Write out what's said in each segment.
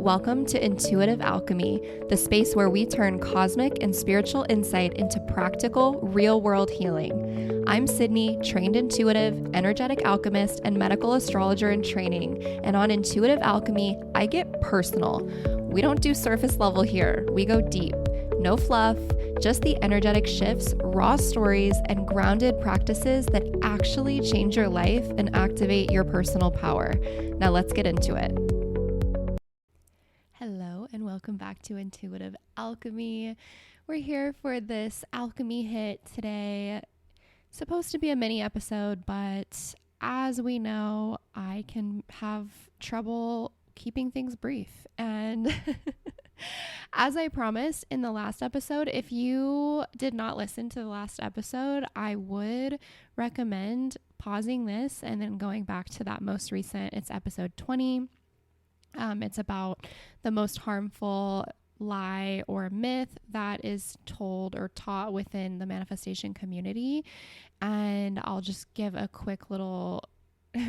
Welcome to Intuitive Alchemy, the space where we turn cosmic and spiritual insight into practical, real-world healing. I'm Sydney, trained intuitive, energetic alchemist, and medical astrologer in training. And on Intuitive Alchemy, I get personal. We don't do surface level here. We go deep. No fluff, just the energetic shifts, raw stories, and grounded practices that actually change your life and activate your personal power. Now let's get into it. Hello and welcome back to Intuitive Alchemy. We're here for this alchemy hit today. Supposed to be a mini episode, but as we know, I can have trouble keeping things brief. And as I promised in the last episode, if you did not listen to the last episode, I would recommend pausing this and then going back to that most recent. It's episode 20. It's about the most harmful lie or myth that is told or taught within the manifestation community. And I'll just give a quick little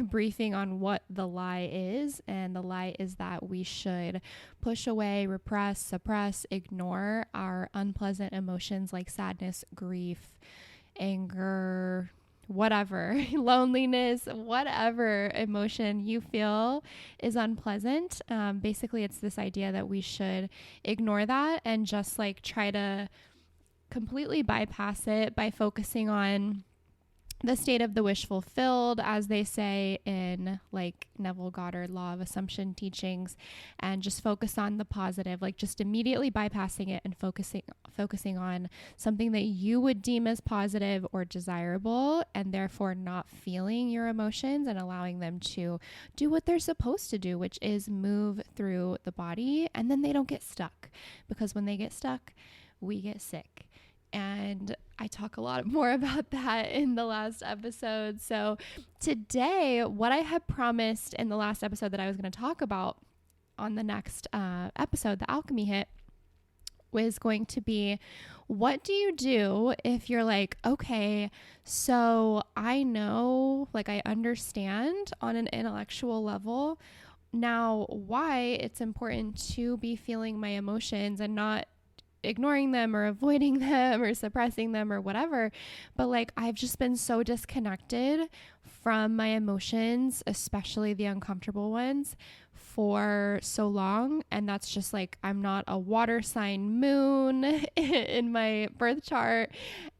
briefing on what the lie is. And the lie is that we should push away, repress, suppress, ignore our unpleasant emotions like sadness, grief, anger, whatever, loneliness, whatever emotion you feel is unpleasant. Basically, it's this idea that we should ignore that and just like try to completely bypass it by focusing on the state of the wish fulfilled, as they say in like Neville Goddard law of assumption teachings, and just focus on the positive, like just immediately bypassing it and focusing on something that you would deem as positive or desirable, and therefore not feeling your emotions and allowing them to do what they're supposed to do, which is move through the body, and then they don't get stuck, because when they get stuck, we get sick. And I talk a lot more about that in the last episode. So today, what I had promised in the last episode that I was going to talk about on the next episode, the alchemy hit, was going to be, what do you do if you're like, okay, so I know, like I understand on an intellectual level now why it's important to be feeling my emotions and not ignoring them or avoiding them or suppressing them or whatever. But like, I've just been so disconnected from my emotions, especially the uncomfortable ones, for so long. And that's just like, I'm not a water sign moon in my birth chart.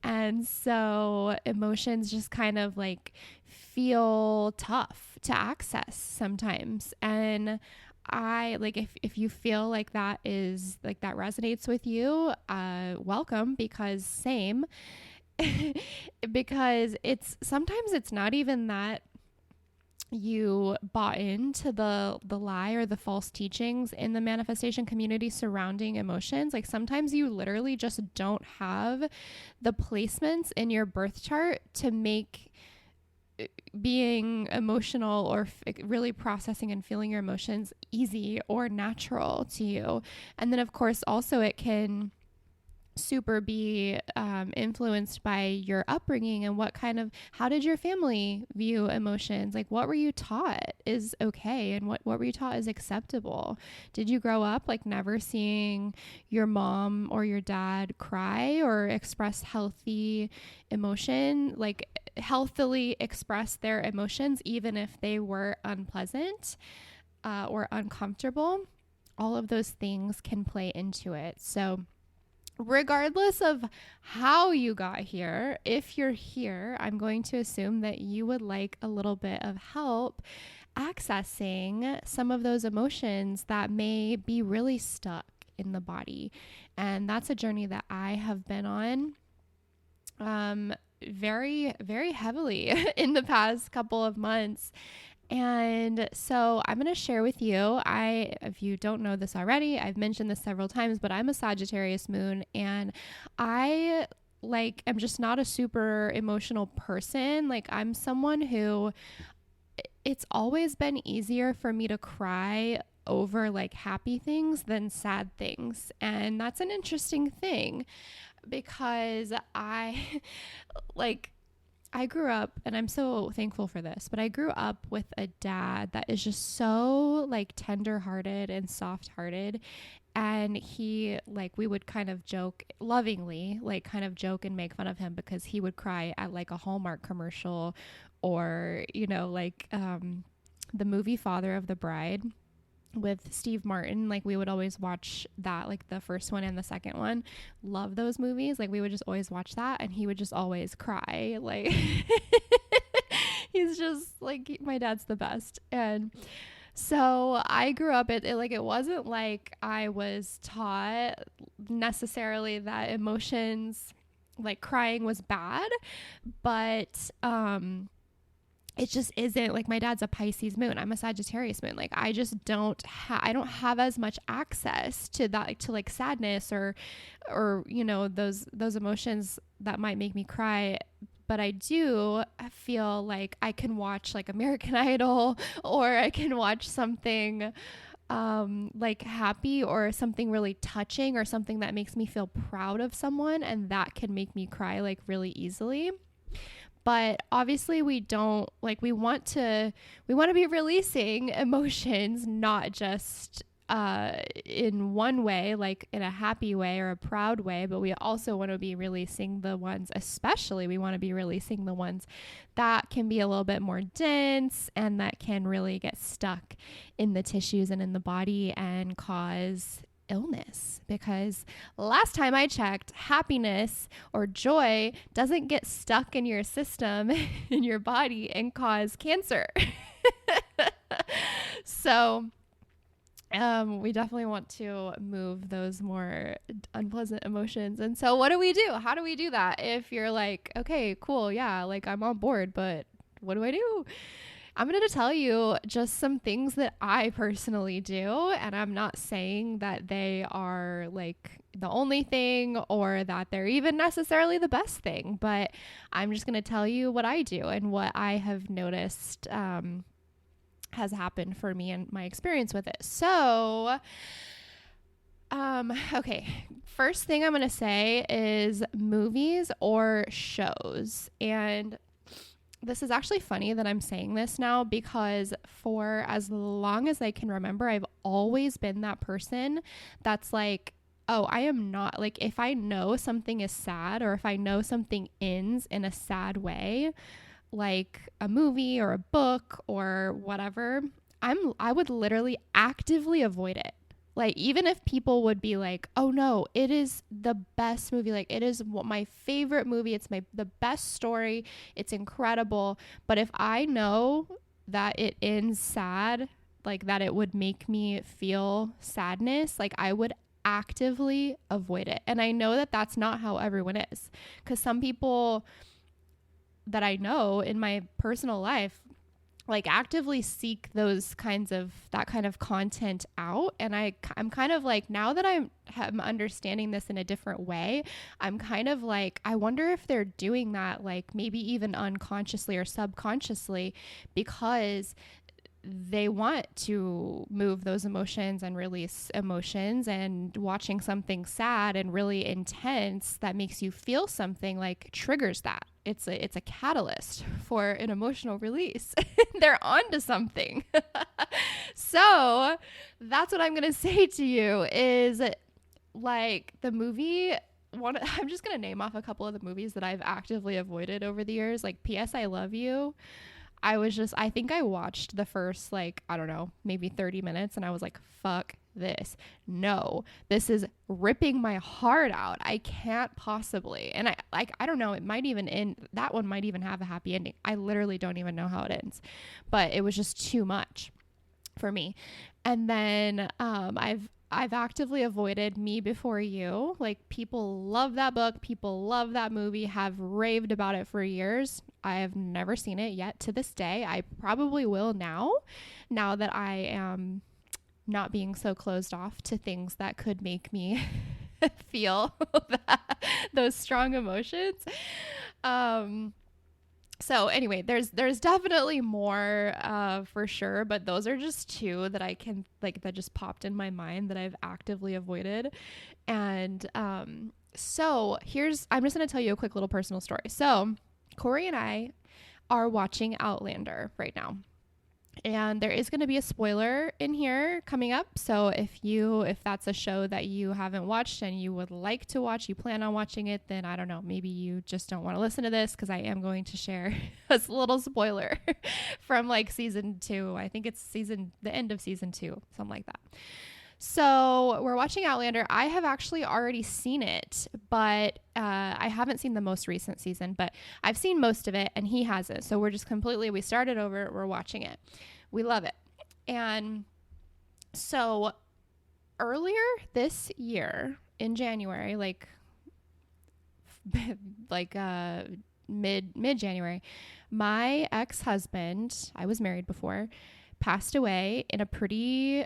And so emotions just kind of like feel tough to access sometimes. And I like, if you feel like that is like that resonates with you, welcome, because same, because sometimes it's not even that you bought into the lie or the false teachings in the manifestation community surrounding emotions. Like sometimes you literally just don't have the placements in your birth chart to make being emotional or really processing and feeling your emotions easy or natural to you. And then of course also it can super be influenced by your upbringing and how did your family view emotions? Like what were you taught is okay and what were you taught is acceptable? Did you grow up like never seeing your mom or your dad cry or express healthy emotion, like healthily express their emotions even if they were unpleasant or uncomfortable? All of those things can play into it. So regardless of how you got here, if you're here, I'm going to assume that you would like a little bit of help accessing some of those emotions that may be really stuck in the body. And that's a journey that I have been on very, very heavily in the past couple of months. And so I'm going to share with you, if you don't know this already, I've mentioned this several times, but I'm a Sagittarius Moon, and I am just not a super emotional person. Like I'm someone who, it's always been easier for me to cry over like happy things than sad things. And that's an interesting thing, because I like I grew up, and I'm so thankful for this, but I grew up with a dad that is just so like tender-hearted and soft-hearted. And he, like, we would kind of joke lovingly, like kind of joke and make fun of him because he would cry at like a Hallmark commercial, or, the movie Father of the Bride with Steve Martin. Like, we would always watch that, like the first one and the second one. Love those movies. Like, we would just always watch that, and he would just always cry. Like, he's just like, my dad's the best. And so I grew up, it wasn't like I was taught necessarily that emotions, like crying, was bad, but it just isn't. Like, my dad's a Pisces moon, I'm a Sagittarius moon. Like, I just I don't have as much access to that, like, to like sadness or those emotions that might make me cry. But I do feel like I can watch like American Idol, or I can watch something like happy, or something really touching, or something that makes me feel proud of someone, and that can make me cry like really easily. But obviously we don't, like, we want to be releasing emotions, not just in one way, like in a happy way or a proud way, but we also want to be releasing the ones, especially we want to be releasing the ones that can be a little bit more dense and that can really get stuck in the tissues and in the body and cause illness. Because last time I checked, happiness or joy doesn't get stuck in your system, in your body, and cause cancer. So we definitely want to move those more unpleasant emotions. And so what do we do? How do we do that? If you're like, okay, cool, yeah, like I'm on board, but what do I do? I'm going to tell you just some things that I personally do, and I'm not saying that they are like the only thing or that they're even necessarily the best thing, but I'm just going to tell you what I do and what I have noticed has happened for me and my experience with it. So, okay, first thing I'm going to say is movies or shows. And this is actually funny that I'm saying this now, because for as long as I can remember, I've always been that person that's like, oh, I am not, like, if I know something is sad, or if I know something ends in a sad way, like a movie or a book or whatever, I would literally actively avoid it. Like, even if people would be like, oh no, it is the best movie, like it is my favorite movie, it's the best story, it's incredible, but if I know that it ends sad, like that it would make me feel sadness, like I would actively avoid it. And I know that that's not how everyone is, because some people that I know in my personal life like actively seek that kind of content out. And I'm kind of like, now that I'm understanding this in a different way, I'm kind of like, I wonder if they're doing that, like maybe even unconsciously or subconsciously, because they want to move those emotions and release emotions, and watching something sad and really intense that makes you feel something like triggers that. It's a catalyst for an emotional release. They're onto something. So that's what I'm going to say to you is, like, the movie, I'm just going to name off a couple of the movies that I've actively avoided over the years. Like P.S. I Love You. I think I watched the first, like, I don't know, maybe 30 minutes, and I was like, fuck this. No, this is ripping my heart out. I can't possibly. And I don't know, it might even end, that one might even have a happy ending. I literally don't even know how it ends, but it was just too much for me. And then I've actively avoided Me Before You. Like, people love that book, people love that movie, have raved about it for years. I have never seen it yet to this day. I probably will now that I am not being so closed off to things that could make me feel those strong emotions. So anyway, there's definitely more for sure, but those are just two that I can, like, that just popped in my mind that I've actively avoided. And so I'm just going to tell you a quick little personal story. So Corey and I are watching Outlander right now. And there is going to be a spoiler in here coming up. So if that's a show that you haven't watched and you would like to watch, you plan on watching it, then I don't know, maybe you just don't want to listen to this, because I am going to share a little spoiler from like season 2. I think it's the end of season 2, something like that. So we're watching Outlander. I have actually already seen it, but I haven't seen the most recent season, but I've seen most of it and he hasn't. So we started over, we're watching it. We love it. And so earlier this year in January, like mid-January, my ex-husband, I was married before, passed away in a pretty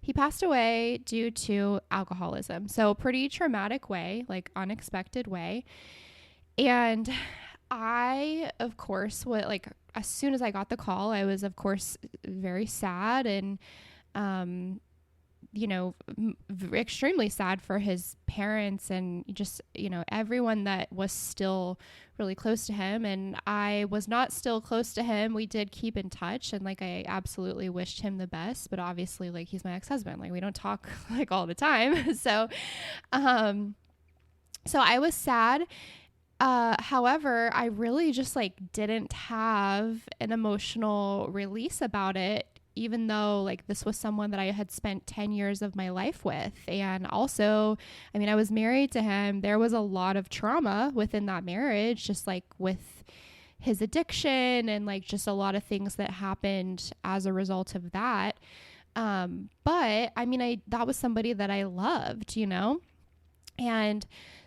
he passed away due to alcoholism. So pretty traumatic way, like unexpected way. And I, of course, as soon as I got the call, I was, of course, very sad and, extremely sad for his parents and just, everyone that was still really close to him. And I was not still close to him. We did keep in touch, and I absolutely wished him the best, but obviously he's my ex-husband. We don't talk all the time. So I was sad. However, I really just didn't have an emotional release about it, even though this was someone that I had spent 10 years of my life with. And also, I was married to him. There was a lot of trauma within that marriage, just with his addiction and just a lot of things that happened as a result of that. But that was somebody that I loved, And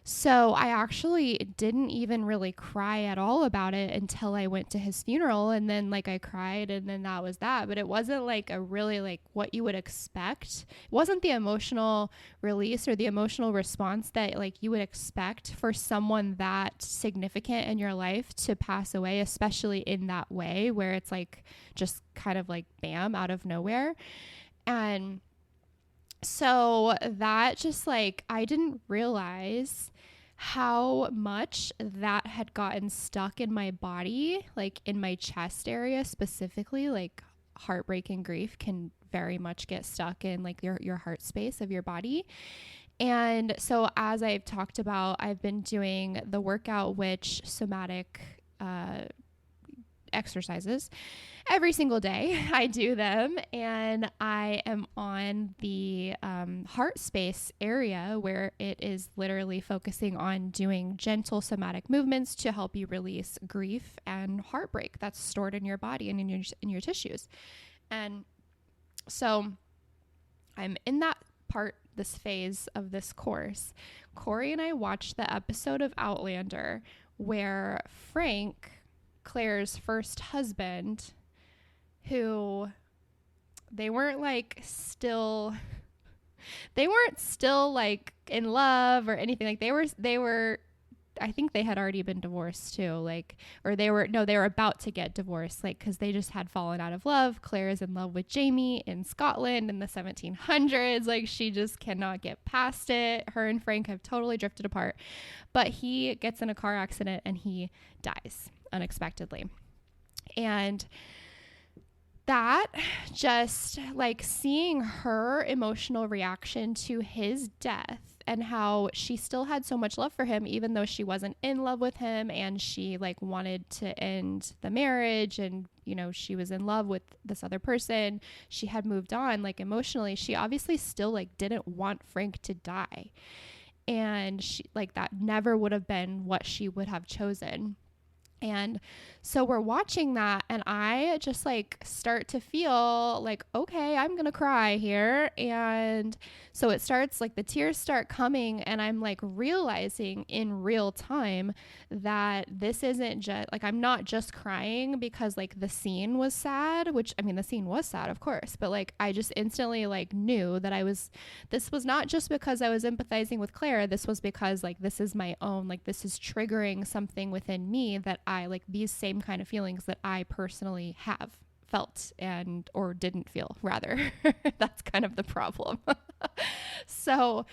so I actually didn't even really cry at all about it until I went to his funeral. And then I cried, and then that was that. But it wasn't a really what you would expect. It wasn't the emotional release or the emotional response that you would expect for someone that significant in your life to pass away, especially in that way where it's just kind of bam, out of nowhere. And so that just I didn't realize how much that had gotten stuck in my body, in my chest area specifically. Heartbreak and grief can very much get stuck in your heart space of your body. And so as I've talked about, I've been doing the workout, which somatic exercises every single day. I do them, and I am on the heart space area where it is literally focusing on doing gentle somatic movements to help you release grief and heartbreak that's stored in your body and in your tissues. And so I'm in this phase of this course. Corey and I watched the episode of Outlander where Frank, Claire's first husband, who they weren't still in love or anything. They were I think they had already been divorced too, they were about to get divorced, because they just had fallen out of love. Claire is in love with Jamie in Scotland in the 1700s. She just cannot get past it. Her and Frank have totally drifted apart, but he gets in a car accident and he dies unexpectedly. And that just seeing her emotional reaction to his death and how she still had so much love for him, even though she wasn't in love with him, and she wanted to end the marriage, and she was in love with this other person. She had moved on, emotionally. She obviously still didn't want Frank to die, and she that never would have been what she would have chosen. And so we're watching that, and I just start to feel okay, I'm going to cry here. And so it starts, the tears start coming, and I'm realizing in real time that this isn't just I'm not just crying because the scene was sad, which the scene was sad, of course, but I just instantly knew that this was not just because I was empathizing with Claire. This was because this is my own, this is triggering something within me that I these same kind of feelings that I personally have felt or didn't feel, rather. That's kind of the problem. So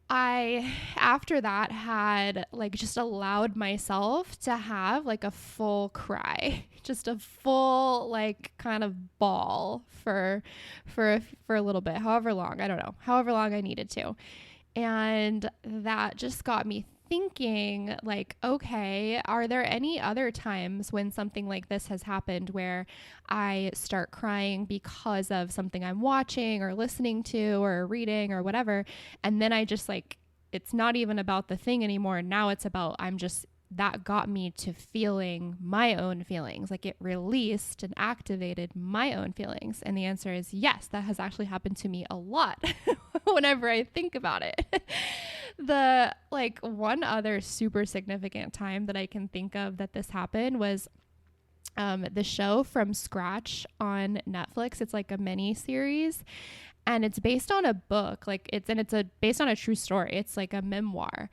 I, after that, had like just allowed myself to have like a full cry, just a full like kind of bawl for a little bit, however long, I don't know, however long I needed to. And that just got me thinking, like, okay, are there any other times when something like this has happened where I start crying because of something I'm watching or listening to or reading or whatever, and then I just like, it's not even about the thing anymore. Now it's about, I'm just, that got me to feeling my own feelings. Like it released and activated my own feelings. And the answer is yes, that has actually happened to me a lot whenever I think about it. The like one other super significant time that I can think of that this happened was the show From Scratch on Netflix. It's like a mini series and it's based on a book. Like it's based on a true story. It's like a memoir.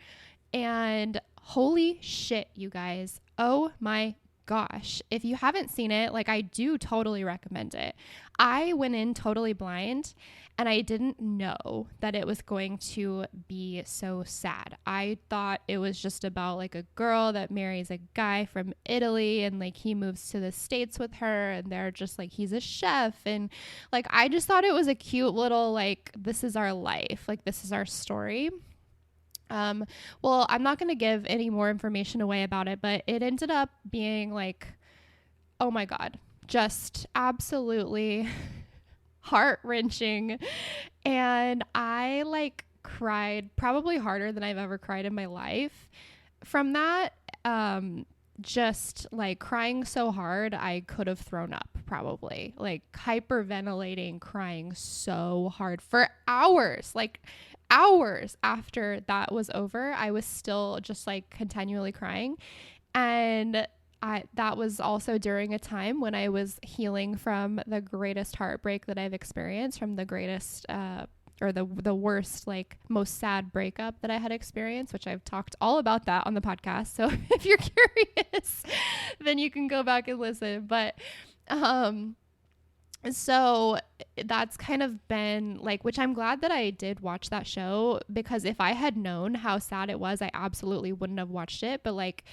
And holy shit, you guys. Oh my gosh. If you haven't seen it, like I do totally recommend it. I went in totally blind and I didn't know that it was going to be so sad. I thought it was just about like a girl that marries a guy from Italy and like he moves to the States with her and they're just like, he's a chef. And like, I just thought it was a cute little, like, this is our life. Like, this is our story. Well, I'm not going to give any more information away about it, but it ended up being like, oh my God, just absolutely heart-wrenching. And I like cried probably harder than I've ever cried in my life from that. Just like crying so hard, I could have thrown up probably, like hyperventilating, crying so hard for hours, like hours after that was over. I was still just like continually crying. And that was also during a time when I was healing from the greatest heartbreak that I've experienced, from the greatest, or the worst, like most sad breakup that I had experienced, which I've talked all about that on the podcast. So if you're curious, then you can go back and listen. But, so that's kind of been like, which I'm glad that I did watch that show, because if I had known how sad it was, I absolutely wouldn't have watched it. But like,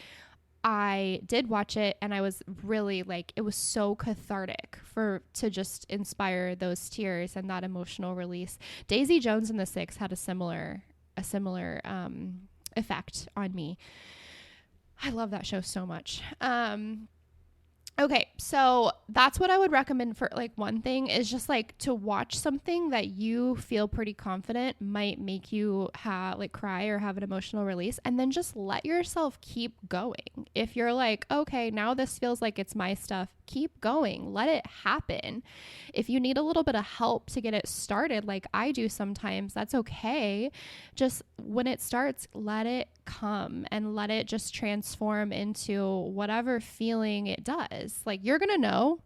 I did watch it and I was really like, it was so cathartic to just inspire those tears and that emotional release. Daisy Jones and the Six had a similar effect on me. I love that show so much. Okay, so that's what I would recommend for like one thing is just like to watch something that you feel pretty confident might make you like cry or have an emotional release, and then just let yourself keep going. If you're like, okay, now this feels like it's my stuff, keep going, let it happen. If you need a little bit of help to get it started, like I do sometimes, that's okay. Just when it starts, let it come and let it just transform into whatever feeling it does. Like you're gonna know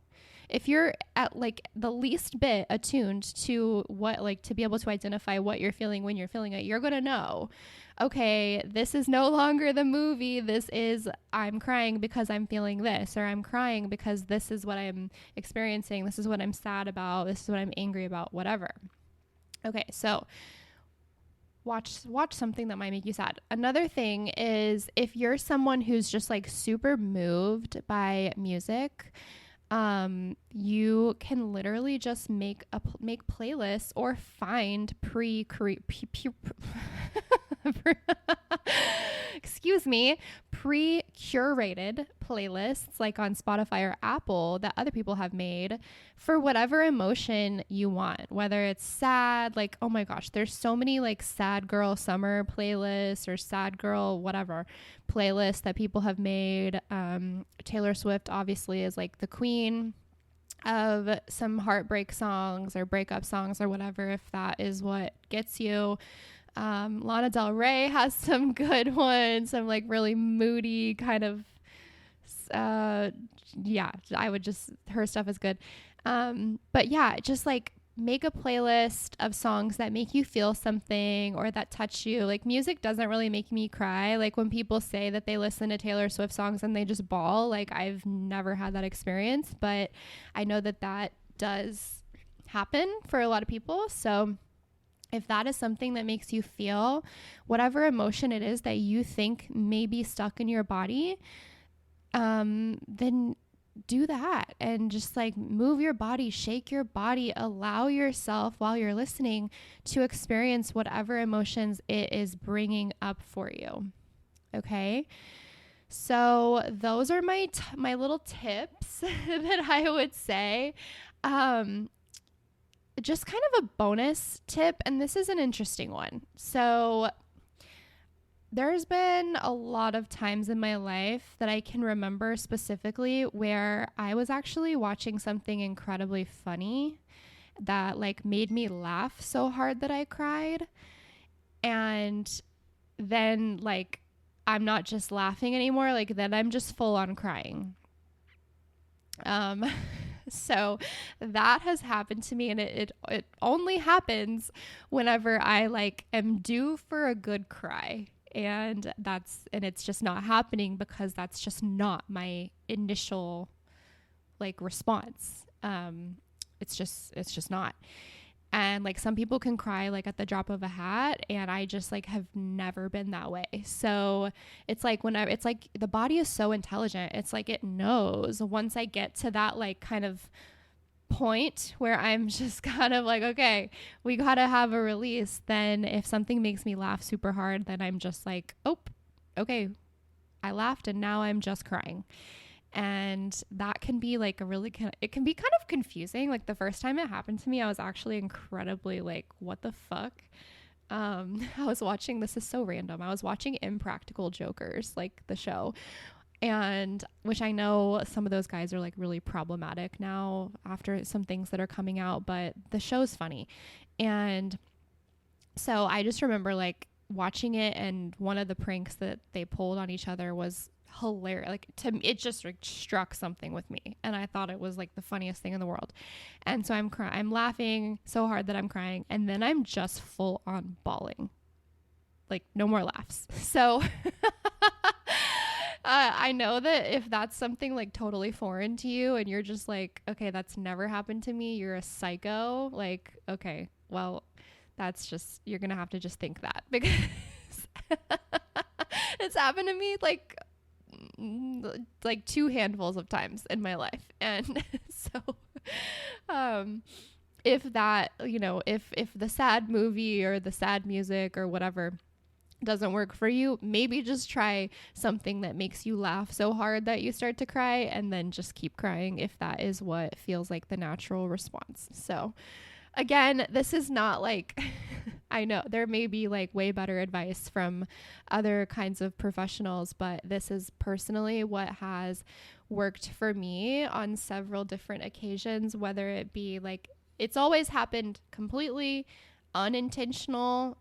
if you're at like the least bit attuned to what, like to be able to identify what you're feeling when you're feeling it, you're gonna know, okay, this is no longer the movie. This is, I'm crying because I'm feeling this, or I'm crying because this is what I'm experiencing. This is what I'm sad about. This is what I'm angry about, whatever. Okay, so watch something that might make you sad. Another thing is if you're someone who's just like super moved by music, you can literally just make playlists or find pre-curated playlists like on Spotify or Apple that other people have made for whatever emotion you want, whether it's sad, like, oh my gosh, there's so many like sad girl summer playlists or sad girl whatever playlists that people have made. Taylor Swift obviously is like the queen of some heartbreak songs or breakup songs or whatever, if that is what gets you. Lana Del Rey has some good ones, some like really moody kind of, yeah, her stuff is good. But yeah, just like make a playlist of songs that make you feel something or that touch you. Like music doesn't really make me cry. Like when people say that they listen to Taylor Swift songs and they just bawl, like I've never had that experience, but I know that does happen for a lot of people. So If that is something that makes you feel whatever emotion it is that you think may be stuck in your body, then do that and just like move your body, shake your body, allow yourself while you're listening to experience whatever emotions it is bringing up for you. Okay. So those are my little tips that I would say. Just kind of a bonus tip, and this is an interesting one. So there's been a lot of times in my life that I can remember specifically where I was actually watching something incredibly funny that like made me laugh so hard that I cried. And then like I'm not just laughing anymore, like then I'm just full on crying. So that has happened to me, and it only happens whenever I like am due for a good cry. And it's just not happening because that's just not my initial like response. It's just not. And like some people can cry like at the drop of a hat, and I just like have never been that way. So it's like it's like the body is so intelligent. It's like it knows once I get to that like kind of point where I'm just kind of like, okay, we got to have a release. Then if something makes me laugh super hard, then I'm just like, oh, okay, I laughed and now I'm just crying. And that can be like it can be kind of confusing. Like the first time it happened to me, I was actually incredibly like, what the fuck? I was watching, this is so random. I was watching Impractical Jokers, like the show, and which I know some of those guys are like really problematic now after some things that are coming out, but the show's funny. And so I just remember like watching it, and one of the pranks that they pulled on each other was hilarious. Like it just like struck something with me, and I thought it was like the funniest thing in the world. And so I'm laughing so hard that I'm crying, and then I'm just full on bawling, like no more laughs. So I know that if that's something like totally foreign to you and you're just like, okay, that's never happened to me, you're a psycho, like, okay, well, that's just, you're gonna have to just think that, because it's happened to me like two handfuls of times in my life. And so if that, you know, if the sad movie or the sad music or whatever doesn't work for you, maybe just try something that makes you laugh so hard that you start to cry, and then just keep crying if that is what feels like the natural response. So again, this is not like I know there may be like way better advice from other kinds of professionals, but this is personally what has worked for me on several different occasions, whether it be like it's always happened completely unintentional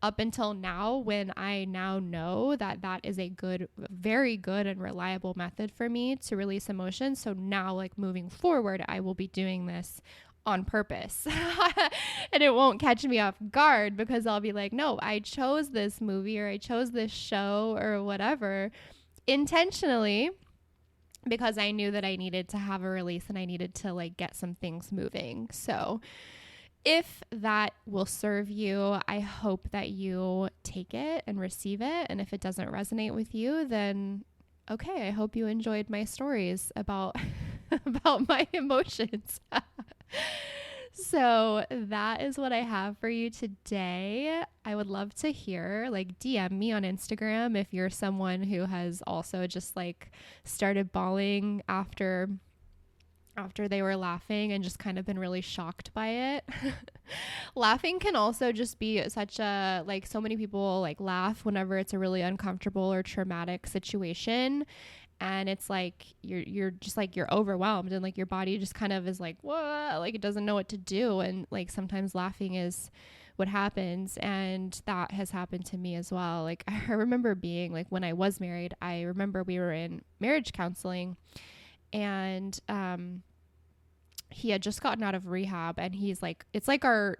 up until now, when I now know that that is a good, very good and reliable method for me to release emotions. So now, like moving forward, I will be doing this on purpose and it won't catch me off guard, because I'll be like, no, I chose this movie or I chose this show or whatever intentionally, because I knew that I needed to have a release and I needed to like get some things moving. So if that will serve you, I hope that you take it and receive it. And if it doesn't resonate with you, then okay, I hope you enjoyed my stories about about my emotions. So that is what I have for you today. I would love to hear, like DM me on Instagram if you're someone who has also just like started bawling after they were laughing and just kind of been really shocked by it. Laughing can also just be such a, like, so many people like laugh whenever it's a really uncomfortable or traumatic situation, and it's like you're just like you're overwhelmed, and like your body just kind of is like, whoa, like it doesn't know what to do. And like sometimes laughing is what happens, and that has happened to me as well. Like I remember being like, when I was married, I remember we were in marriage counseling, and he had just gotten out of rehab, and he's like, it's like our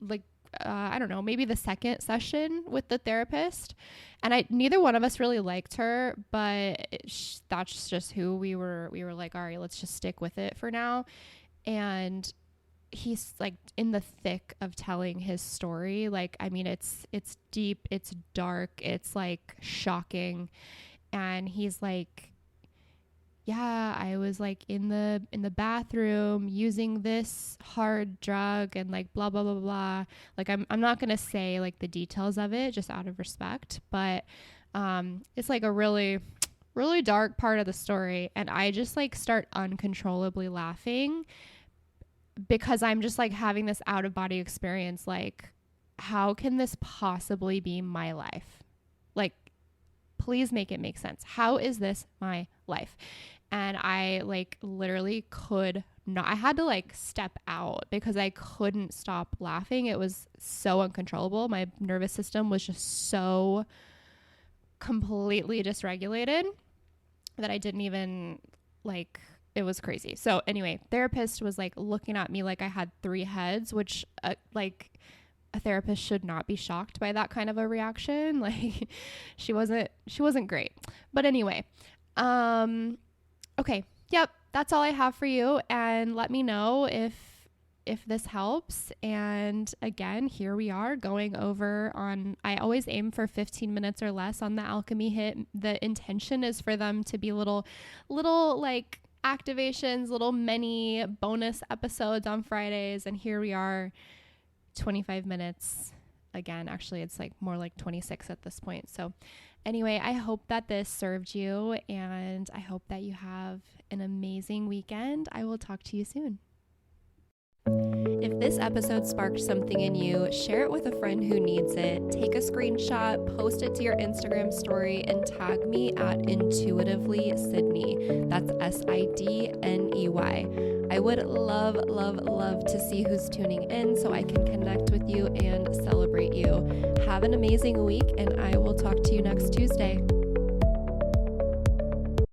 like I don't know, maybe the second session with the therapist, and neither one of us really liked her, but that's just who we were like, all right, let's just stick with it for now. And he's like in the thick of telling his story. Like, I mean, it's deep, it's dark, it's like shocking. And he's like, yeah, I was like in the bathroom using this hard drug and like blah blah blah blah. Like I'm not gonna say like the details of it just out of respect, but it's like a really dark part of the story, and I just like start uncontrollably laughing because I'm just like having this out of body experience. Like, how can this possibly be my life? Like, please make it make sense. How is this my life? And I like literally could not, I had to like step out because I couldn't stop laughing. It was so uncontrollable. My nervous system was just so completely dysregulated that I didn't even like, it was crazy. So anyway, therapist was like looking at me like I had 3 heads, which like a therapist should not be shocked by that kind of a reaction. Like she wasn't great. But anyway, okay. Yep. That's all I have for you. And let me know if this helps. And again, here we are going over on, I always aim for 15 minutes or less on the alchemy hit. The intention is for them to be little like activations, little mini bonus episodes on Fridays. And here we are, 25 minutes. Again, actually, it's like more like 26 at this point. So anyway, I hope that this served you, and I hope that you have an amazing weekend. I will talk to you soon. If this episode sparked something in you, share it with a friend who needs it. Take a screenshot, post it to your Instagram story, and tag me at Intuitively Sydney. That's SIDNEY. I would love to see who's tuning in so I can connect with you and celebrate you. Have an amazing week, and I will talk to you next Tuesday.